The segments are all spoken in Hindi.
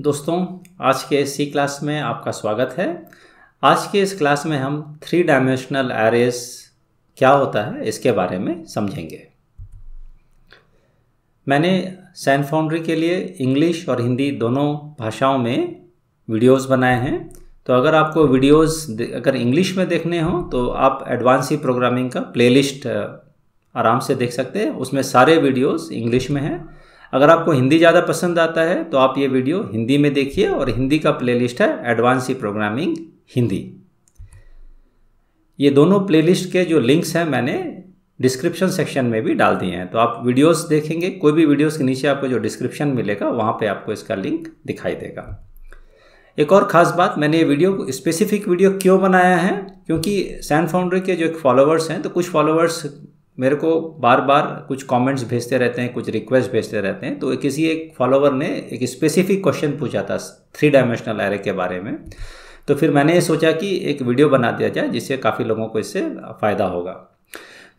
दोस्तों, आज के सी क्लास में आपका स्वागत है। आज के इस क्लास में हम 3 डायमेंशनल एरेज क्या होता है इसके बारे में समझेंगे। मैंने सैन फाउंड्री के लिए इंग्लिश और हिंदी दोनों भाषाओं में वीडियोस बनाए हैं। तो अगर आपको वीडियोस अगर इंग्लिश में देखने हो तो आप एडवांस सी प्रोग्रामिंग का प्लेलिस्ट आराम से देख सकते हैं। उसमें सारे वीडियोस इंग्लिश में हैं। अगर आपको हिंदी ज़्यादा पसंद आता है तो आप ये वीडियो हिंदी में देखिए और हिंदी का प्लेलिस्ट है एडवांस सी प्रोग्रामिंग हिंदी। ये दोनों प्लेलिस्ट के जो लिंक्स हैं मैंने डिस्क्रिप्शन सेक्शन में भी डाल दिए हैं। तो आप वीडियोस देखेंगे, कोई भी वीडियोस के नीचे आपको जो डिस्क्रिप्शन मिलेगा वहाँ पे आपको इसका लिंक दिखाई देगा। एक और ख़ास बात, मैंने ये वीडियो स्पेसिफिक वीडियो क्यों बनाया है, क्योंकि सैन फाउंड्री के जो एक फॉलोअर्स हैं तो कुछ फॉलोअर्स मेरे को बार बार कुछ कमेंट्स भेजते रहते हैं, कुछ रिक्वेस्ट भेजते रहते हैं। तो किसी एक फॉलोवर ने एक स्पेसिफिक क्वेश्चन पूछा था 3 डायमेंशनल एरे के बारे में। तो फिर मैंने ये सोचा कि एक वीडियो बना दिया जाए जिससे काफ़ी लोगों को इससे फ़ायदा होगा।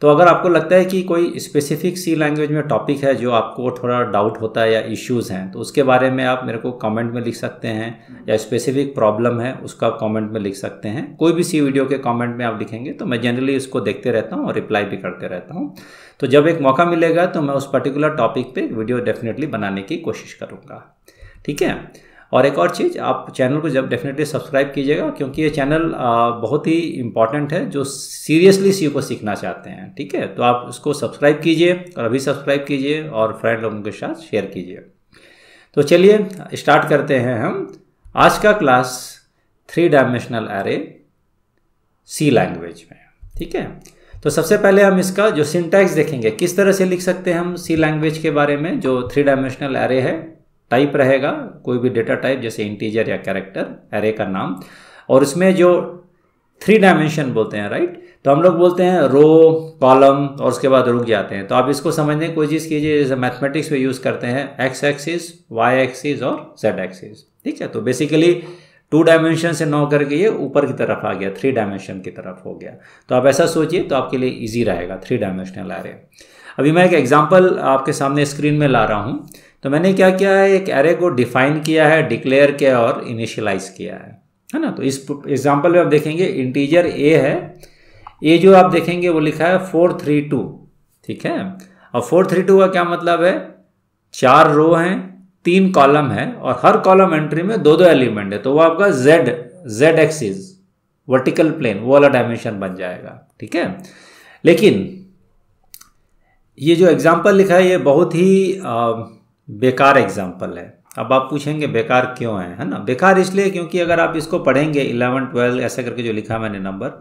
तो अगर आपको लगता है कि कोई स्पेसिफिक सी लैंग्वेज में टॉपिक है जो आपको थोड़ा डाउट होता है या इश्यूज़ हैं तो उसके बारे में आप मेरे को कमेंट में लिख सकते हैं, या स्पेसिफिक प्रॉब्लम है उसका कमेंट में लिख सकते हैं। कोई भी सी वीडियो के कमेंट में आप लिखेंगे तो मैं जनरली उसको देखते रहता हूँ और रिप्लाई भी करते रहता हूँ। तो जब एक मौका मिलेगा तो मैं उस पर्टिकुलर टॉपिक पर वीडियो डेफिनेटली बनाने की कोशिश करूँगा, ठीक है। और एक और चीज़, आप चैनल को जब डेफिनेटली सब्सक्राइब कीजिएगा, क्योंकि ये चैनल बहुत ही इम्पॉर्टेंट है जो सीरियसली सी को सीखना चाहते हैं, ठीक है। तो आप उसको सब्सक्राइब कीजिए और अभी सब्सक्राइब कीजिए और फ्रेंड लोगों के साथ शेयर कीजिए। तो चलिए स्टार्ट करते हैं हम आज का क्लास 3 डायमेंशनल एरे सी लैंग्वेज में, ठीक है। तो सबसे पहले हम इसका जो सिंटैक्स देखेंगे, किस तरह से लिख सकते हैं हम सी लैंग्वेज के बारे में। जो 3 डायमेंशनल एरे है, टाइप रहेगा कोई भी डेटा टाइप जैसे इंटीजर या कैरेक्टर, एरे का नाम, और इसमें जो 3 डायमेंशन बोलते हैं, राइट। तो हम लोग बोलते हैं रो, कॉलम और उसके बाद रुक जाते हैं। तो आप इसको समझने की कोशिश कीजिए, जैसे मैथमेटिक्स में यूज़ करते हैं एक्स एक्सिस, वाई एक्सिस और जेड एक्सिस, ठीक है। तो बेसिकली 2 डायमेंशन से 9 करके ये ऊपर की तरफ आ गया, 3 डायमेंशन की तरफ हो गया। तो आप ऐसा सोचिए तो आपके लिए ईजी रहेगा 3 डायमेंशनल एरे। अभी मैं एक एग्जाम्पल आपके सामने स्क्रीन में ला रहा हूँ। तो मैंने क्या किया है, एक एरे को डिफाइन किया है, डिक्लेयर किया और इनिशियलाइज किया है ना। तो इस एग्जांपल में आप देखेंगे इंटीजर ए है, ए जो आप देखेंगे वो लिखा है 432, ठीक है। और 432 का क्या मतलब है, 4 रो हैं, 3 कॉलम है और हर कॉलम एंट्री में 2-2 एलिमेंट है। तो वो आपका जेड एक्सिस वर्टिकल प्लेन वो वाला डायमेंशन बन जाएगा, ठीक है। लेकिन ये जो एग्जाम्पल लिखा है ये बहुत ही बेकार एग्जाम्पल है। अब आप पूछेंगे बेकार क्यों है ना। बेकार इसलिए क्योंकि अगर आप इसको पढ़ेंगे 11, 12 ऐसा करके जो लिखा मैंने नंबर,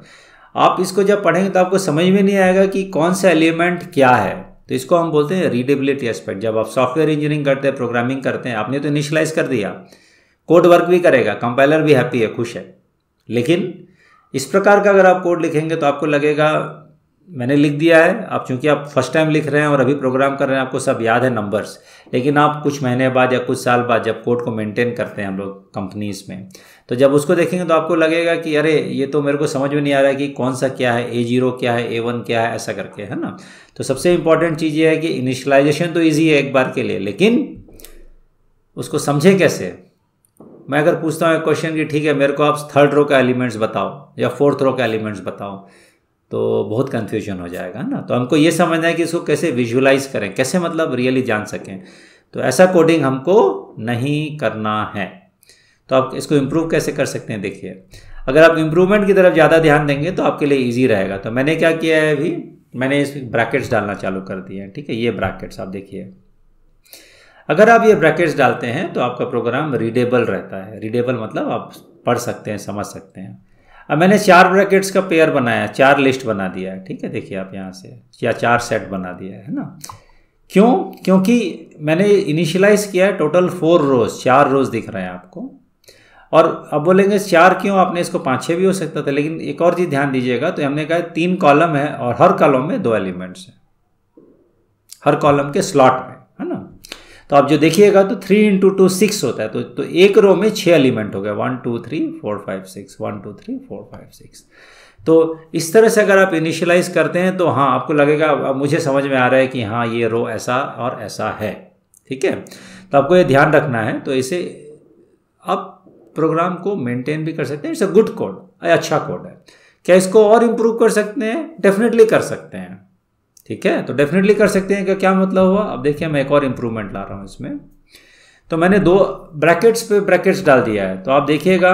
आप इसको जब पढ़ेंगे तो आपको समझ में नहीं आएगा कि कौन सा एलिमेंट क्या है। तो इसको हम बोलते हैं रीडेबिलिटी एस्पेक्ट। जब आप सॉफ्टवेयर इंजीनियरिंग करते हैं, प्रोग्रामिंग करते हैं, आपने तो इनिशियलाइज कर दिया, कोड वर्क भी करेगा, कंपाइलर भी हैप्पी है, खुश है। लेकिन इस प्रकार का अगर आप कोड लिखेंगे तो आपको लगेगा मैंने लिख दिया है। आप चूंकि आप फर्स्ट टाइम लिख रहे हैं और अभी प्रोग्राम कर रहे हैं, आपको सब याद है नंबर्स, लेकिन आप कुछ महीने बाद या कुछ साल बाद जब कोड को मेंटेन करते हैं हम लोग कंपनीज में, तो जब उसको देखेंगे तो आपको लगेगा कि अरे ये तो मेरे को समझ में नहीं आ रहा है कि कौन सा क्या है, A0 क्या है, A1 क्या है, ऐसा करके, है ना। तो सबसे इंपॉर्टेंट चीज़ ये है कि इनिशियलाइजेशन तो ईजी है एक बार के लिए, लेकिन उसको समझें कैसे। मैं अगर पूछता हूँ एक क्वेश्चन कि ठीक है मेरे को आप 3rd रो का एलिमेंट्स बताओ या 4th रो का एलिमेंट्स बताओ, तो बहुत कन्फ्यूजन हो जाएगा ना। तो हमको ये समझना है कि इसको कैसे विजुअलाइज करें, कैसे मतलब रियली जान सकें। तो ऐसा कोडिंग हमको नहीं करना है। तो आप इसको इम्प्रूव कैसे कर सकते हैं, देखिए। अगर आप इम्प्रूवमेंट की तरफ ज़्यादा ध्यान देंगे तो आपके लिए ईजी रहेगा। तो मैंने क्या किया है, अभी मैंने इस ब्रैकेट्स डालना चालू कर दिए हैं, ठीक है। ये ब्रैकेट्स आप देखिए, अगर आप ये ब्रैकेट्स डालते हैं तो आपका प्रोग्राम रीडेबल रहता है। रीडेबल मतलब आप पढ़ सकते हैं, समझ सकते हैं। अब मैंने 4 ब्रैकेट्स का पेयर बनाया, 4 लिस्ट बना दिया है, ठीक है। देखिए आप यहाँ से, या 4 सेट बना दिया है ना। क्यों? क्योंकि मैंने इनिशियलाइज किया है टोटल 4 रोज, 4 रोज दिख रहे हैं आपको। और अब बोलेंगे 4 क्यों, आपने इसको 5-6 भी हो सकता था। लेकिन एक और चीज़ ध्यान दीजिएगा, तो हमने कहा 3 कॉलम है और हर कॉलम में 2 एलिमेंट्स हैं, हर कॉलम के स्लॉट में, है ना। तो आप जो देखिएगा तो 3 × 2 6 होता है। तो एक रो में 6 एलिमेंट हो गए, 1 2 3 4 5 6, 1 2 3 4 5 6। तो इस तरह से अगर आप इनिशियलाइज करते हैं तो हाँ आपको लगेगा अब मुझे समझ में आ रहा है कि हाँ ये रो ऐसा और ऐसा है, ठीक है। तो आपको ये ध्यान रखना है। तो इसे आप प्रोग्राम को मेंटेन भी कर सकते हैं। इट्स अ गुड कोड, अच्छा कोड है। क्या इसको और इम्प्रूव कर सकते हैं? डेफिनेटली कर सकते हैं, ठीक है। तो डेफिनेटली कर सकते हैं, क्या मतलब हुआ? अब देखिए मैं एक और इम्प्रूवमेंट ला रहा हूँ इसमें। तो मैंने 2 ब्रैकेट्स पे ब्रैकेट्स डाल दिया है। तो आप देखिएगा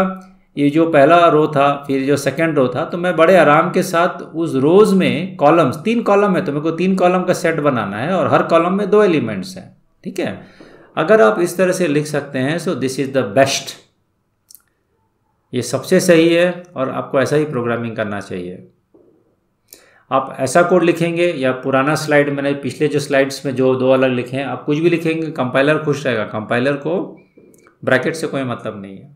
ये जो पहला रो था, फिर जो सेकंड रो था, तो मैं बड़े आराम के साथ उस रोज में कॉलम्स, 3 कॉलम है तो मेरे को 3 कॉलम का सेट बनाना है और हर कॉलम में 2 एलिमेंट्स हैं, ठीक है। अगर आप इस तरह से लिख सकते हैं so this is the best, ये सबसे सही है और आपको ऐसा ही प्रोग्रामिंग करना चाहिए। आप ऐसा कोड लिखेंगे या पुराना स्लाइड, मैंने पिछले जो स्लाइड्स में जो 2 अलग लिखे हैं, आप कुछ भी लिखेंगे कंपाइलर खुश रहेगा। कंपाइलर को ब्रैकेट से कोई मतलब नहीं है,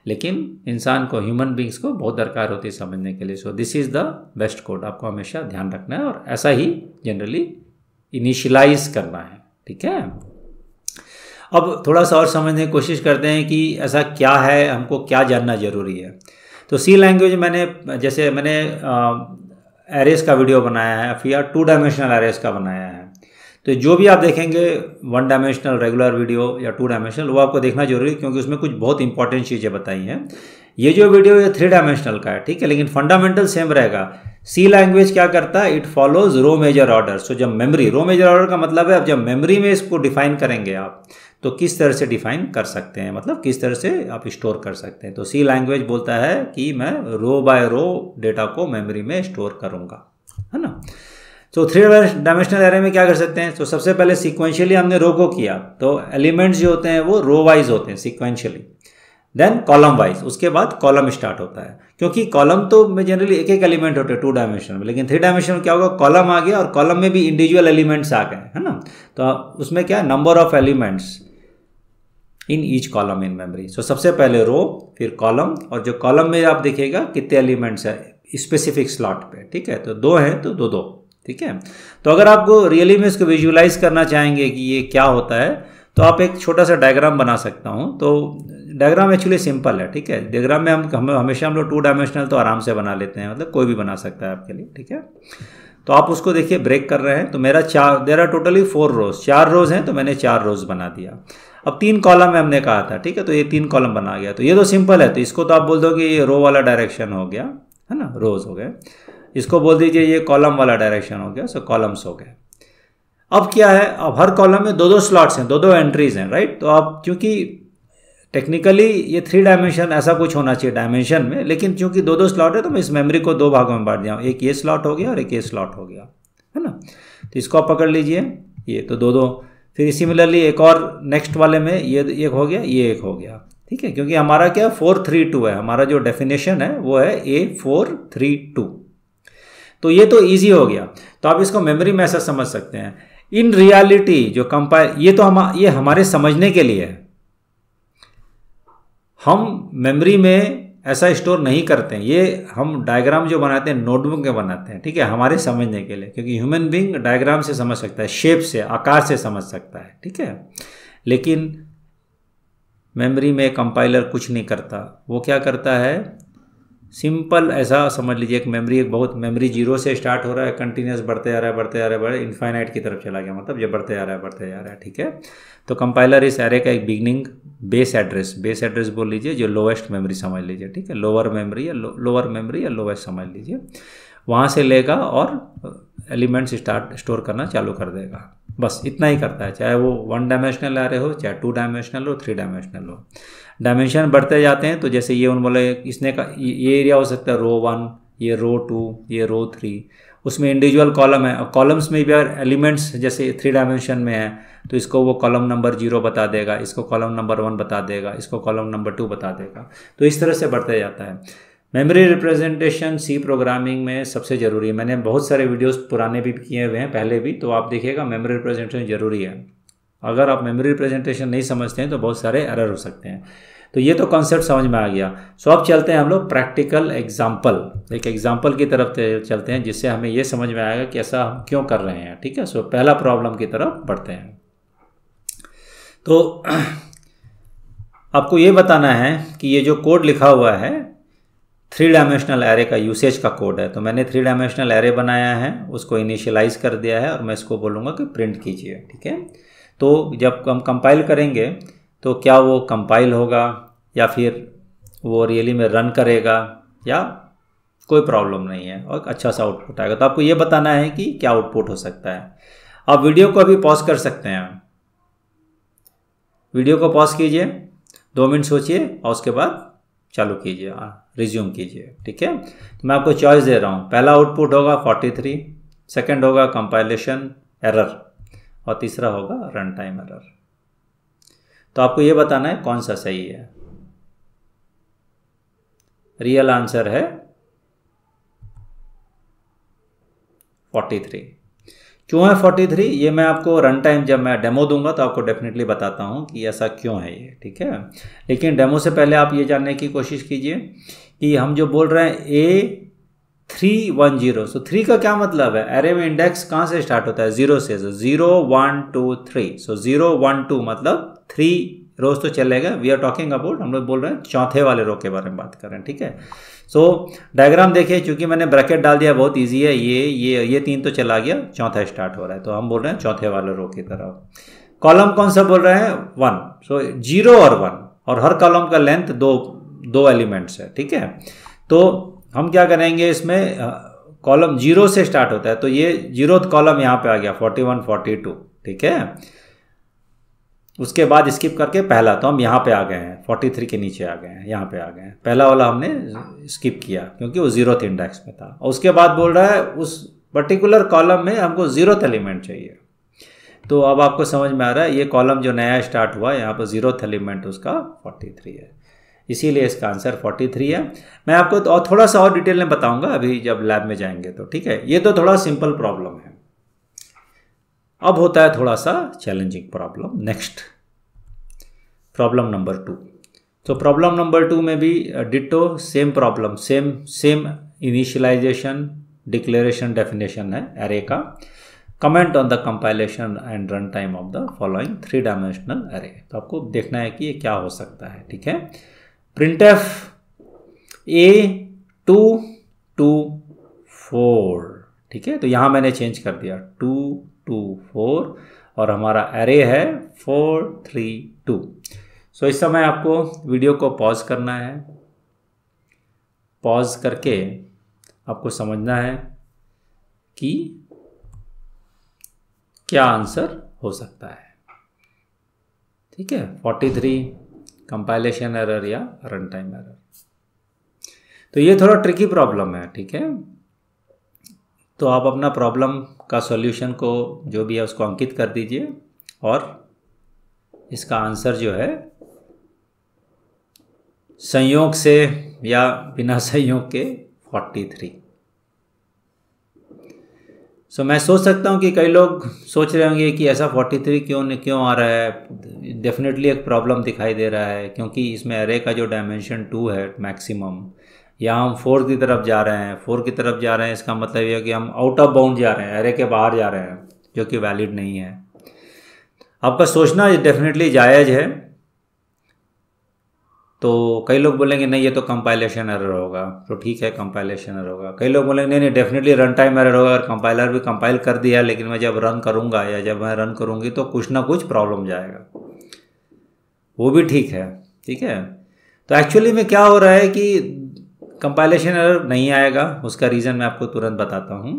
लेकिन इंसान को, ह्यूमन बींग्स को बहुत दरकार होती है समझने के लिए। So this is the best code, आपको हमेशा ध्यान रखना है और ऐसा ही जनरली इनिशियलाइज करना है, ठीक है। अब थोड़ा सा और समझने की कोशिश करते हैं कि ऐसा क्या है, हमको क्या जानना ज़रूरी है। तो सी लैंग्वेज मैंने एरेस का वीडियो बनाया है, फिर 2 डायमेंशनल एरेस का बनाया है। तो जो भी आप देखेंगे 1 डायमेंशनल रेगुलर वीडियो या 2 डायमेंशनल, वो आपको देखना जरूरी है क्योंकि उसमें कुछ बहुत इंपॉर्टेंट चीज़ें बताई हैं। ये जो वीडियो ये 3 डायमेंशनल का है, ठीक है, लेकिन फंडामेंटल सेम रहेगा। सी लैंग्वेज क्या करता है? It follows row major order. So जब मेमोरी, रो मेजर ऑर्डर का मतलब है अब जब मेमोरी में इसको डिफाइन करेंगे आप, तो किस तरह से डिफाइन कर सकते हैं, मतलब किस तरह से आप स्टोर कर सकते हैं। तो सी लैंग्वेज बोलता है कि मैं रो बाय रो डेटा को मेमोरी में स्टोर करूँगा, है ना। तो 3 डायमेंशनल एरे में क्या कर सकते हैं? तो सबसे पहले सीक्वेंशियली हमने रो को किया, तो एलिमेंट्स जो होते हैं वो रो वाइज होते हैं सीक्वेंशियली, देन कॉलम वाइज, उसके बाद कॉलम स्टार्ट होता है। क्योंकि कॉलम तो में जनरली एक एलिमेंट होते हैं 2 डायमेंशनल में, लेकिन 3 डायमेंशनल में क्या होगा? कॉलम आ गया और कॉलम में भी इंडिविजुअल एलिमेंट्स आ गए, है ना। तो उसमें क्या है? Number of elements in each column in memory. So सबसे पहले रो, फिर कॉलम, और जो कॉलम में आप देखिएगा कितने एलिमेंट्स है स्पेसिफिक स्लॉट पे, ठीक है। तो 2 हैं तो 2 2, ठीक है। तो अगर आपको रियली में इसको विजुअलाइज करना चाहेंगे कि ये क्या होता है, तो आप एक छोटा सा डायग्राम बना सकता हूँ। तो डायग्राम एक्चुअली सिंपल है, ठीक है। डायग्राम में हम हमेशा लोग 2 डायमेंशनल तो आराम से बना लेते हैं, मतलब कोई भी बना सकता है आपके लिए, ठीक है। तो आप उसको देखिए ब्रेक कर रहे हैं, तो मेरा देयर आर टोटली 4 रोज, 4 रोज हैं तो मैंने 4 रोज बना दिया। अब 3 कॉलम है हमने कहा था, ठीक है, तो ये 3 कॉलम बना गया। तो ये तो सिंपल है, तो इसको तो आप बोल दो कि ये रो वाला डायरेक्शन हो गया, है ना, रोज हो गए। इसको बोल दीजिए ये कॉलम वाला डायरेक्शन हो गया, सो कॉलम्स हो गए। अब क्या है? अब हर कॉलम में 2 2 स्लॉट्स हैं, 2 2 एंट्रीज हैं, राइट। तो आप क्योंकि टेक्निकली ये 3 डायमेंशन ऐसा कुछ होना चाहिए डायमेंशन में, लेकिन चूंकि 2 2 स्लॉट है तो मैं इस मेमोरी को 2 भागों में बांट दिया हूँ, एक ये स्लॉट हो गया और एक ये स्लॉट हो गया, है ना। तो इसको आप पकड़ लीजिए, ये तो 2 2, फिर सिमिलरली एक और नेक्स्ट वाले में ये एक हो गया, ये एक हो गया, ठीक है। क्योंकि हमारा क्या 4-3-2 है, हमारा जो डेफिनेशन है वो है A4-3-2। तो ये तो इजी हो गया। तो आप इसको मेमोरी में ऐसा समझ सकते हैं। इन रियलिटी जो कंपाइल, ये तो ये हमारे समझने के लिए है, हम मेमोरी में ऐसा स्टोर नहीं करते हैं। ये हम डायग्राम जो बनाते हैं नोटबुक में बनाते हैं, ठीक है, हमारे समझने के लिए, क्योंकि ह्यूमन बीइंग डायग्राम से समझ सकता है, शेप से, आकार से समझ सकता है, ठीक है। लेकिन मेमोरी में कंपाइलर कुछ नहीं करता, वो क्या करता है? सिंपल ऐसा समझ लीजिए, एक मेमोरी 0 से स्टार्ट हो रहा है, कंटिन्यूस बढ़ते जा रहा है, बढ़ते जा रहा है, इनफाइनाइट की तरफ चला गया, मतलब ये बढ़ते जा रहा है, ठीक है। तो कंपाइलर इस एरे का एक बिगनिंग बेस एड्रेस बोल लीजिए, जो लोवेस्ट मेमोरी समझ लीजिए, ठीक है, लोअर मेमोरी या लोवेस्ट समझ लीजिए, वहाँ से लेगा और एलिमेंट्स स्टोर करना चालू कर देगा। बस इतना ही करता है, चाहे वो 1 डायमेंशनल एरे हो, चाहे 2 डायमेंशनल हो, 3 डायमेंशनल हो। डायमेंशन बढ़ते जाते हैं, तो जैसे ये बोले इसने का ये एरिया हो सकता है रो 1, ये रो 2, ये रो 3, उसमें इंडिविजुअल कॉलम है, और कॉलम्स में भी अगर एलिमेंट्स जैसे 3 डायमेंशन में है तो इसको वो कॉलम नंबर 0 बता देगा, इसको कॉलम नंबर 1 बता देगा, इसको कॉलम नंबर 2 बता देगा। तो इस तरह से बढ़ते जाता है। मेमोरी रिप्रेजेंटेशन सी प्रोग्रामिंग में सबसे ज़रूरी है। मैंने बहुत सारे वीडियोस पुराने भी किए हुए हैं पहले भी, तो आप देखिएगा मेमोरी रिप्रेजेंटेशन ज़रूरी है। अगर आप मेमोरी रिप्रेजेंटेशन नहीं समझते हैं तो बहुत सारे एरर हो सकते हैं। तो ये तो कॉन्सेप्ट समझ में आ गया। सो अब चलते हैं हम लोग प्रैक्टिकल एग्जाम्पल, एक एग्जाम्पल की तरफ चलते हैं, जिससे हमें ये समझ में आएगा कि ऐसा हम क्यों कर रहे हैं, ठीक है। सो पहला प्रॉब्लम की तरफ बढ़ते हैं। तो आपको ये बताना है कि ये जो कोड लिखा हुआ है 3 डायमेंशनल एरे का यूसेज का कोड है। तो मैंने 3 डायमेंशनल एरे बनाया है, उसको इनिशियलाइज कर दिया है और मैं इसको बोलूँगा कि प्रिंट कीजिए, ठीक है। तो जब हम कंपाइल करेंगे तो क्या वो कंपाइल होगा या फिर वो रियली में रन करेगा या कोई प्रॉब्लम नहीं है और अच्छा सा आउटपुट आएगा। तो आपको ये बताना है कि क्या आउटपुट हो सकता है। आप वीडियो को अभी पॉज कर सकते हैं, वीडियो को पॉज कीजिए, 2 मिनट सोचिए और उसके बाद चालू कीजिए, रिज्यूम कीजिए। ठीक है, तो मैं आपको चॉइस दे रहा हूँ। पहला आउटपुट होगा 43, सेकंड होगा कंपाइलेशन एरर और तीसरा होगा रन टाइम एरर। तो आपको ये बताना है कौन सा सही है। रियल आंसर है 43। क्यों है 43? ये मैं आपको रन टाइम जब मैं डेमो दूंगा तो आपको डेफिनेटली बताता हूँ कि ऐसा क्यों है ये। ठीक है, लेकिन डेमो से पहले आप ये जानने की कोशिश कीजिए कि हम जो बोल रहे हैं A310, सो 3 का क्या मतलब है? एरे में इंडेक्स कहाँ से स्टार्ट होता है? 0 से। सो 0 1 2 3, सो 0 1 2 मतलब 3 रोज तो चलेगा। वी आर टॉकिंग अबाउट, हम लोग बोल रहे हैं चौथे वाले रो के बारे में बात कर रहे हैं। ठीक है, सो डायग्राम देखिए, क्योंकि मैंने ब्रैकेट डाल दिया, बहुत इजी है। ये 3 तो चला गया, चौथा स्टार्ट हो रहा है, तो हम बोल रहे हैं चौथे वाले रो की तरफ। कॉलम कौन सा बोल रहे हैं? 1, सो 0 और 1, और हर कॉलम का लेंथ दो एलिमेंट्स है। ठीक है, तो हम क्या करेंगे, इसमें कॉलम 0 से स्टार्ट होता है, तो ये 0th कॉलम यहाँ पे आ गया 41 42। ठीक है, उसके बाद स्किप करके पहला, तो हम यहाँ पे आ गए हैं 43 के नीचे आ गए हैं, यहाँ पे आ गए हैं। पहला वाला हमने स्किप किया क्योंकि वो 0th इंडेक्स में था। और उसके बाद बोल रहा है उस पर्टिकुलर कॉलम में हमको 0th एलिमेंट चाहिए। तो अब आपको समझ में आ रहा है, ये कॉलम जो नया स्टार्ट हुआ यहाँ पर 0th एलिमेंट उसका 43 है, इसीलिए इसका आंसर 43 है। मैं आपको तो और थोड़ा सा और डिटेल में बताऊंगा अभी जब लैब में जाएंगे तो। ठीक है, ये तो थोड़ा सिंपल प्रॉब्लम है। अब होता है थोड़ा सा challenging problem. Next problem number 2। तो प्रॉब्लम नंबर 2 में भी ditto same problem, same initialization, declaration, definition है एरे का। Comment on the compilation and run time of the following 3 dimensional array. तो आपको देखना है कि ये क्या हो सकता है। ठीक है, printf A2 to 4। ठीक है, तो यहाँ मैंने चेंज कर दिया 2 to 4 और हमारा एरे है 4 3 2। सो इस समय आपको वीडियो को पॉज करना है। पॉज करके आपको समझना है कि क्या आंसर हो सकता है। ठीक है, 43 कंपाइलेशन एरर या रन टाइम एरर। तो ये थोड़ा ट्रिकी प्रॉब्लम है। ठीक है, तो आप अपना प्रॉब्लम का सॉल्यूशन को जो भी है उसको अंकित कर दीजिए और इसका आंसर जो है संयोग से या बिना संयोग के 43। सो मैं सोच सकता हूँ कि कई लोग सोच रहे होंगे कि ऐसा 43 क्यों आ रहा है। डेफिनेटली एक प्रॉब्लम दिखाई दे रहा है, क्योंकि इसमें एरे का जो डायमेंशन 2 है मैक्सिमम, या हम 4 की तरफ जा रहे हैं। 4 की तरफ जा रहे हैं, इसका मतलब ये है कि हम आउट ऑफ बाउंड जा रहे हैं, एरे के बाहर जा रहे हैं, जो कि वैलिड नहीं है। आपका सोचना डेफिनेटली जायज़ है। तो कई लोग बोलेंगे नहीं ये तो कंपाइलेशन एरर होगा, तो ठीक है कंपाइलेशन एरर होगा। कई लोग बोलेंगे नहीं डेफिनेटली रन टाइम एरर होगा, और कंपाइलर भी कंपाइल कर दिया लेकिन मैं जब रन करूँगा या जब मैं रन करूँगी तो कुछ ना कुछ प्रॉब्लम जाएगा, वो भी ठीक है। ठीक है, तो एक्चुअली में क्या हो रहा है कि कंपाइलेशन एरर नहीं आएगा, उसका रीज़न मैं आपको तुरंत बताता हूँ।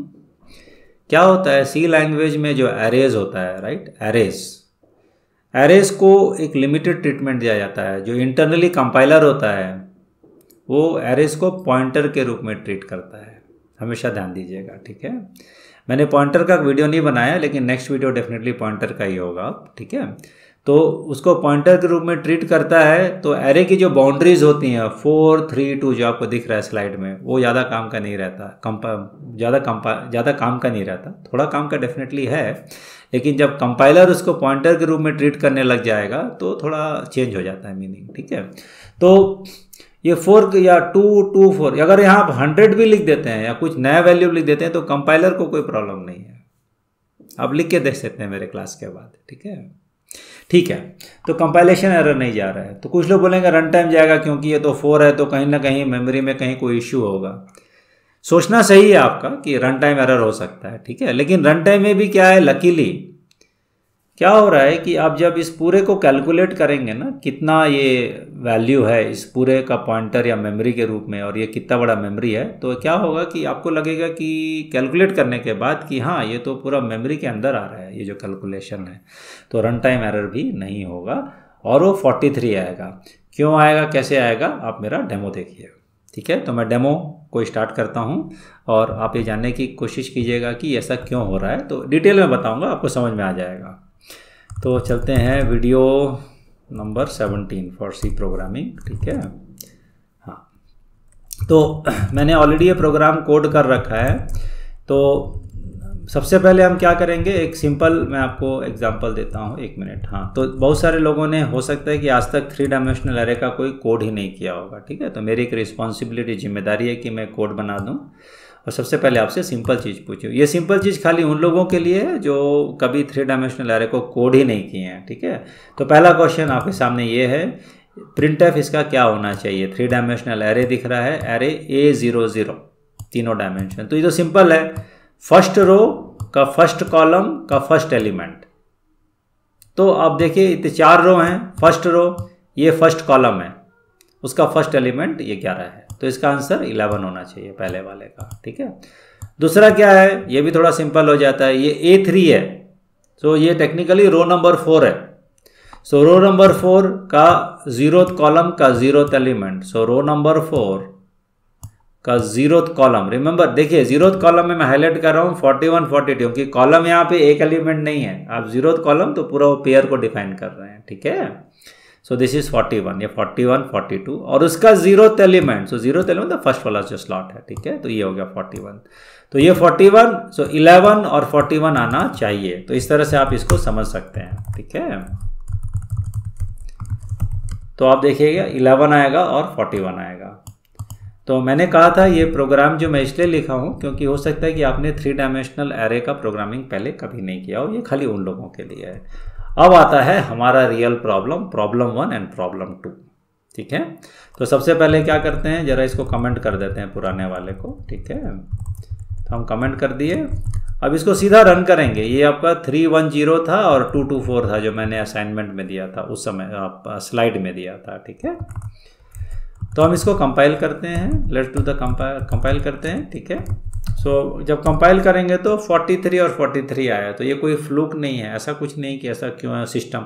क्या होता है, सी लैंग्वेज में जो एरेज होता है, राइट, एरेज को एक लिमिटेड ट्रीटमेंट दिया जाता है। जो इंटरनली कंपाइलर होता है वो एरेज को पॉइंटर के रूप में ट्रीट करता है, हमेशा ध्यान दीजिएगा। ठीक है, मैंने पॉइंटर का वीडियो नहीं बनाया, लेकिन नेक्स्ट वीडियो डेफिनेटली पॉइंटर का ही होगा। ठीक है, तो उसको पॉइंटर के रूप में ट्रीट करता है। तो एरे की जो बाउंड्रीज होती हैं 4 3 2 जो आपको दिख रहा है स्लाइड में, वो ज़्यादा काम का नहीं रहता, ज़्यादा काम का नहीं रहता, थोड़ा काम का डेफिनेटली है। लेकिन जब कंपाइलर उसको पॉइंटर के रूप में ट्रीट करने लग जाएगा तो थोड़ा चेंज हो जाता है मीनिंग। ठीक है, तो ये 4 या 2 2 4, अगर यहाँ आप 100 भी लिख देते हैं या कुछ नया वैल्यू लिख देते हैं तो कंपाइलर को कोई प्रॉब्लम नहीं है, आप लिख के देख सकते हैं मेरे क्लास के बाद। ठीक है, तो कंपाइलेशन एरर नहीं जा रहा है। तो कुछ लोग बोलेंगे रन टाइम जाएगा क्योंकि ये तो 4 है, तो कहीं ना कहीं मेमोरी में कहीं कोई इश्यू होगा। सोचना सही है आपका कि रन टाइम एरर हो सकता है। ठीक है, लेकिन रन टाइम में भी क्या है, लकीली क्या हो रहा है कि आप जब इस पूरे को कैलकुलेट करेंगे ना, कितना ये वैल्यू है इस पूरे का पॉइंटर या मेमोरी के रूप में, और ये कितना बड़ा मेमोरी है, तो क्या होगा कि आपको लगेगा कि कैलकुलेट करने के बाद कि हाँ ये तो पूरा मेमोरी के अंदर आ रहा है ये जो कैलकुलेशन है, तो रन टाइम एरर भी नहीं होगा और वो 43 आएगा। क्यों आएगा, कैसे आएगा, आप मेरा डेमो देखिए। ठीक है, तो मैं डेमो को स्टार्ट करता हूँ और आप ये जानने की कोशिश कीजिएगा कि ऐसा क्यों हो रहा है, तो डिटेल में बताऊँगा, आपको समझ में आ जाएगा। तो चलते हैं video number 17 for C programming. ठीक है, हाँ, तो मैंने ऑलरेडी ये प्रोग्राम कोड कर रखा है। तो सबसे पहले हम क्या करेंगे, एक सिंपल मैं आपको एग्जांपल देता हूँ, 1 मिनट। हाँ, तो बहुत सारे लोगों ने, हो सकता है कि आज तक 3 डायमेंशनल एरे का कोई कोड ही नहीं किया होगा। ठीक है, तो मेरी एक रिस्पॉन्सिबिलिटी, जिम्मेदारी है कि मैं कोड बना दूँ। और सबसे पहले आपसे सिंपल चीज़ पूछूँ, ये सिंपल चीज़ खाली उन लोगों के लिए है जो कभी 3 डायमेंशनल एरे को कोड ही नहीं किए हैं। ठीक है, तो पहला क्वेश्चन आपके सामने ये है, प्रिंटफ इसका क्या होना चाहिए। 3 डायमेंशनल एरे दिख रहा है, एरे A00, तीनों डायमेंशन। तो ये तो सिंपल है, फर्स्ट रो का फर्स्ट कॉलम का फर्स्ट एलिमेंट। तो आप देखिए इतने 4 रो हैं, फर्स्ट रो ये फर्स्ट कॉलम है, उसका फर्स्ट एलिमेंट ये 11 है, तो इसका आंसर 11 होना चाहिए पहले वाले का। ठीक है, दूसरा क्या है, ये भी थोड़ा सिंपल हो जाता है, ये A3 है, तो ये टेक्निकली रो नंबर 4 है। सो रो नंबर 4 का 0th कॉलम का 0th एलिमेंट, सो रो नंबर 4 का 0th कॉलम, रिमेंबर देखिए 0th कॉलम में मैं हाईलाइट कर रहा हूँ 41 42, क्योंकि कॉलम यहाँ पे एक एलिमेंट नहीं है, आप 0th कॉलम तो पूरा वो पेयर को डिफाइन कर रहे हैं। ठीक है, सो दिस इज 41, ये 41 42 और उसका 0th element, so 0th element the first वाला जो स्लॉट है। ठीक है, तो ये हो गया 41, तो ये 41, सो 11 और 41 आना चाहिए। तो इस तरह से आप इसको समझ सकते हैं। ठीक है, तो आप देखिएगा 11 आएगा और 41 आएगा। तो मैंने कहा था ये प्रोग्राम जो मैं इसलिए लिखा हूँ क्योंकि हो सकता है कि आपने 3 डायमेंशनल एरे का प्रोग्रामिंग पहले कभी नहीं किया हो, ये खाली उन लोगों के लिए है। अब आता है हमारा real problem, problem 1 and problem 2। ठीक है, तो सबसे पहले क्या करते हैं, जरा इसको कमेंट कर देते हैं पुराने वाले को। ठीक है, तो हम कमेंट कर दिए, अब इसको सीधा रन करेंगे। ये आपका 310 था और 224 था जो मैंने असाइनमेंट में दिया था उस समय, आप स्लाइड में दिया था। ठीक है, तो हम इसको कंपाइल करते हैं, लेट्स डू द कंपाइल करते हैं। ठीक है, सो जब कंपाइल करेंगे तो 43 और 43 आया, तो ये कोई फ्लूक नहीं है, ऐसा कुछ नहीं कि ऐसा क्यों है सिस्टम।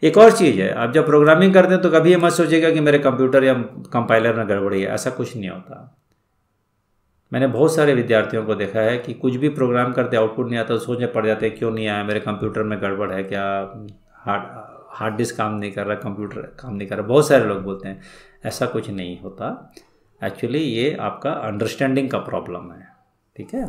एक और चीज़ है, आप जब प्रोग्रामिंग करते हैं तो कभी ये मत सोचिएगा कि मेरे कंप्यूटर या कंपाइलर में गड़बड़ी है, ऐसा कुछ नहीं होता। मैंने बहुत सारे विद्यार्थियों को देखा है कि कुछ भी प्रोग्राम करते आउटपुट नहीं आता तो सोचने पड़ जाते हैं क्यों नहीं आया, मेरे कंप्यूटर में गड़बड़ है क्या, हार्ड डिस्क काम नहीं कर रहा, कंप्यूटर काम नहीं कर रहा। बहुत सारे लोग बोलते हैं, ऐसा कुछ नहीं होता। एक्चुअली ये आपका अंडरस्टैंडिंग का प्रॉब्लम है। ठीक है,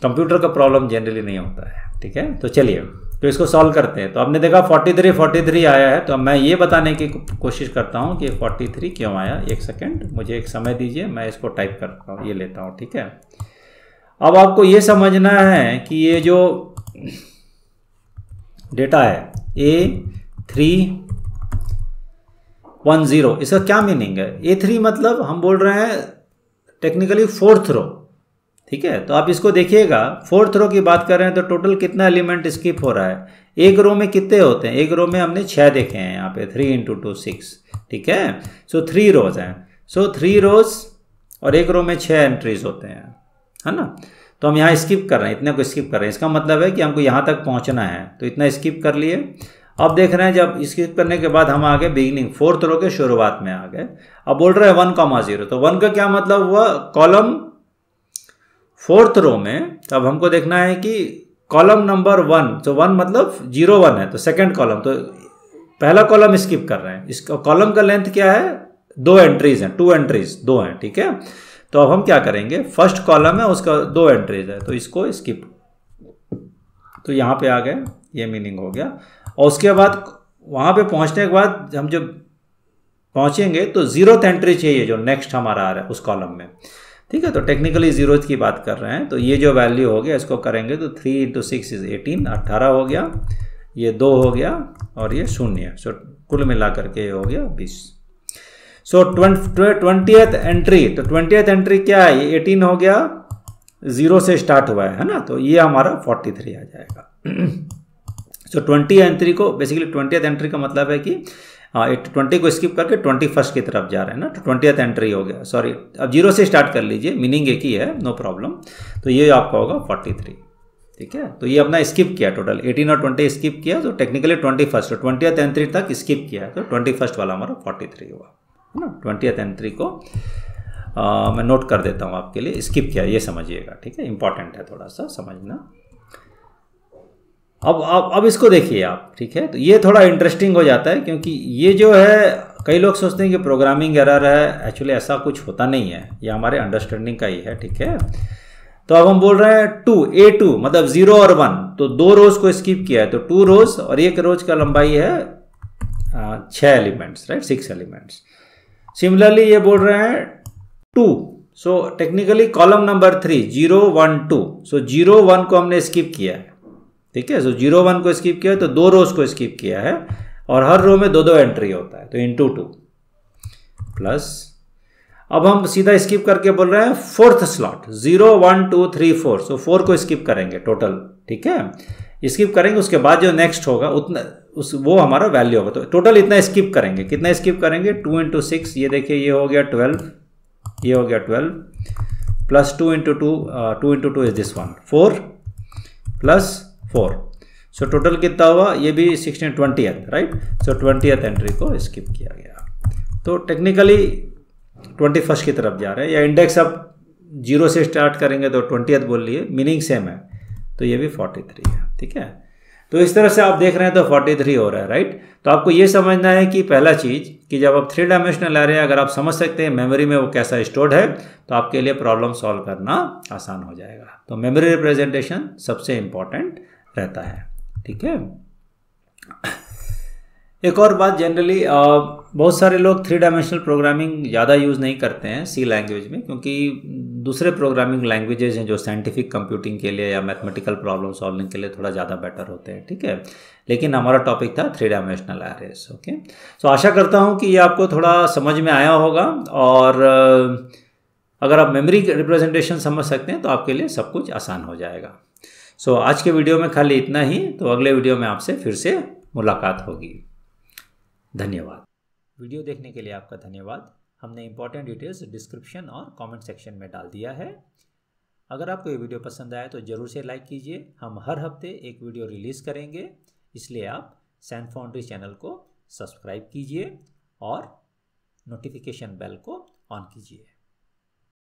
कंप्यूटर का प्रॉब्लम जनरली नहीं होता है। ठीक है, तो चलिए तो इसको सॉल्व करते हैं। तो आपने देखा 43 आया है, तो मैं ये बताने की कोशिश करता हूँ कि 43 क्यों आया। एक सेकेंड, मुझे एक समय दीजिए, मैं इसको टाइप करता हूँ, ये लेता हूँ। ठीक है, अब आपको ये समझना है कि ये जो डेटा है A310, इसका क्या मीनिंग है। A3 मतलब हम बोल रहे हैं टेक्निकली 4th रो। ठीक है, तो आप इसको देखिएगा, 4th रो की बात कर रहे हैं तो टोटल कितना एलिमेंट स्किप हो रहा है। एक रो में कितने होते हैं, एक रो में हमने 6 देखे हैं यहाँ पे, 3 × 2 6। ठीक है, सो 3 रोज हैं, सो 3 रोज और एक रो में 6 एंट्रीज होते हैं, है ना। तो हम यहाँ स्किप कर रहे हैं, इतने को स्किप कर रहे हैं, इसका मतलब है कि हमको यहाँ तक पहुँचना है, तो इतना स्किप कर लिए। अब देख रहे हैं जब स्किप करने के बाद हम आ गए बिगिनिंग, 4th रो के शुरुआत में आ गए। अब बोल रहे हैं 1,0, तो 1 का क्या मतलब हुआ, कॉलम 4th रो में। तब हमको देखना है कि कॉलम नंबर 1, तो 1 मतलब 0 1 है, तो सेकंड कॉलम, तो पहला कॉलम स्किप कर रहे हैं। इसका कॉलम का लेंथ क्या है, 2 एंट्रीज हैं, 2 एंट्रीज 2 हैं। ठीक है, तो अब हम क्या करेंगे, फर्स्ट कॉलम है उसका 2 एंट्रीज है, तो इसको स्किप, तो यहाँ पे आ गए, ये मीनिंग हो गया। और उसके बाद वहाँ पे पहुँचने के बाद हम जब पहुँचेंगे तो 0th एंट्री चाहिए जो नेक्स्ट हमारा आ रहा है उस कॉलम में। ठीक है, तो टेक्निकली 0th की बात कर रहे हैं, तो ये जो वैल्यू हो गया इसको करेंगे तो 3 × 6 = 18, 18 हो गया, ये 2 हो गया और ये 0, सो कुल मिला करके ये हो गया 20। सो 20th एंट्री, तो 20th एंट्री क्या है, ये 18 हो गया, 0 से स्टार्ट हुआ है ना, तो ये हमारा 43 आ जाएगा। सो 20 एंट्री को बेसिकली 20th एंट्री का मतलब है कि 20 को स्किप करके 21st की तरफ जा रहे हैं ना, तो 20th एंट्री हो गया। सॉरी, अब 0 से स्टार्ट कर लीजिए, मीनिंग एक ही है, नो प्रॉब्लम। तो ये आपका होगा 43, ठीक है। तो ये अपना स्किप किया, टोटल 18 और 20 स्किप किया, तो टेक्निकली 21st, 20th एंट्री तक स्किप किया है, तो 21st वाला हमारा 43 हुआ, है ना। 20th एंट्री को मैं नोट कर देता हूँ आपके लिए, स्किप किया, ये समझिएगा, ठीक है, इंपॉर्टेंट है थोड़ा सा समझना। अब इसको देखिए आप, ठीक है। तो ये थोड़ा इंटरेस्टिंग हो जाता है, क्योंकि ये जो है कई लोग सोचते हैं कि प्रोग्रामिंग एरर है, एक्चुअली ऐसा कुछ होता नहीं है, ये हमारे अंडरस्टैंडिंग का ही है, ठीक है। तो अब हम बोल रहे हैं A2 मतलब 0 और 1, तो 2 रोज को स्किप किया है, तो 2 रोज और 1 रोज का लंबाई है 6 एलिमेंट्स, राइट, 6 एलिमेंट्स। सिमिलरली ये बोल रहे हैं 2, सो टेक्निकली कॉलम नंबर 3 0 1 2, सो 0 1 को हमने स्किप किया है, ठीक है। सो 0 1 को स्किप किया है, तो 2 रोज को स्किप किया है, और हर रो में 2 एंट्री होता है, तो इंटू 2 प्लस, अब हम सीधा स्किप करके बोल रहे हैं 4th स्लॉट 0 1 2 3 4, सो 4 को स्किप करेंगे टोटल, ठीक है, स्किप करेंगे। उसके बाद जो नेक्स्ट होगा उतना वो हमारा वैल्यू होगा, तो टोटल इतना स्किप करेंगे। कितना स्किप करेंगे? 2 × 6, ये देखिए ये हो गया 12, ये हो गया 12 plus 2 × 2, 2 × 2 is this one 4 plus 4, so total कितना हुआ? ये भी 16 20th, राइट। सो 20th एंट्री को स्किप किया गया। तो टेक्निकली 21st की तरफ जा रहे हैं, या इंडेक्स अब 0 से स्टार्ट करेंगे तो 20th बोल लिए, मीनिंग सेम है, तो ये भी 43 है, ठीक है। तो इस तरह से आप देख रहे हैं तो 43 हो रहा है, राइट। तो आपको ये समझना है कि पहला चीज़ कि जब आप 3 डायमेंशनल एरे अगर आप समझ सकते हैं मेमोरी में वो कैसा स्टोर्ड है, तो आपके लिए प्रॉब्लम सॉल्व करना आसान हो जाएगा। तो मेमोरी रिप्रेजेंटेशन सबसे इंपॉर्टेंट रहता है, ठीक है। एक और बात, जनरली बहुत सारे लोग 3 डायमेंशनल प्रोग्रामिंग ज़्यादा यूज़ नहीं करते हैं सी लैंग्वेज में, क्योंकि दूसरे प्रोग्रामिंग लैंग्वेजेज हैं जो साइंटिफिक कंप्यूटिंग के लिए या मैथमेटिकल प्रॉब्लम सॉल्विंग के लिए थोड़ा ज़्यादा बेटर होते हैं, ठीक है। लेकिन हमारा टॉपिक था 3 डायमेंशनल एरेस, ओके। सो आशा करता हूँ कि ये आपको थोड़ा समझ में आया होगा, और अगर आप मेमोरी रिप्रेजेंटेशन समझ सकते हैं तो आपके लिए सब कुछ आसान हो जाएगा। सो आज के वीडियो में खाली इतना ही, तो अगले वीडियो में आपसे फिर से मुलाकात होगी। धन्यवाद। वीडियो देखने के लिए आपका धन्यवाद। हमने इंपॉर्टेंट डिटेल्स डिस्क्रिप्शन और कमेंट सेक्शन में डाल दिया है। अगर आपको ये वीडियो पसंद आया तो ज़रूर से लाइक कीजिए। हम हर हफ्ते एक वीडियो रिलीज़ करेंगे, इसलिए आप सैन फाउंड्री चैनल को सब्सक्राइब कीजिए और नोटिफिकेशन बेल को ऑन कीजिए।